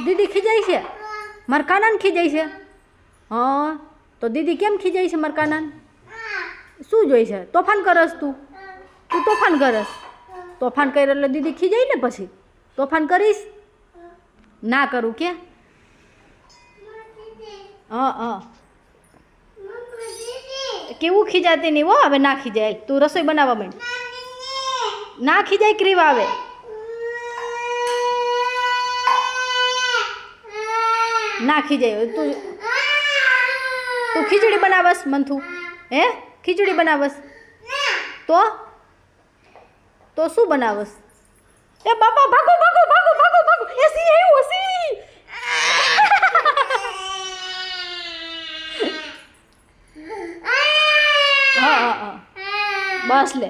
દીદી ખીજાય છે? મારા કાનાને ખીજાય છે? હા તો દીદી કેમ ખીજાય છે મારા કાનાને? શું જોઈ છે? તોફાન કરસ તું? તું તોફાન કરસ? તોફાન કરે એટલે દીદી ખીજાય ને? પછી તોફાન કરીશ? ના કરું કે? હા કેવું ખીજાતી નહીં હો. હવે ના ખીજાય. તું રસોઈ બનાવવા માંડ. ના ખીજાય ક્રીવા આવે. ના ખીજાય. તું ખીચડી બનાવસ મંથુ? હે ખીચડી બનાવસ? તો શું બનાવસ? એ બાપા ભાગો ભાગો ભાગો ભાગો ભાગો. એ સી આવ્યો સી. હા બસ લે.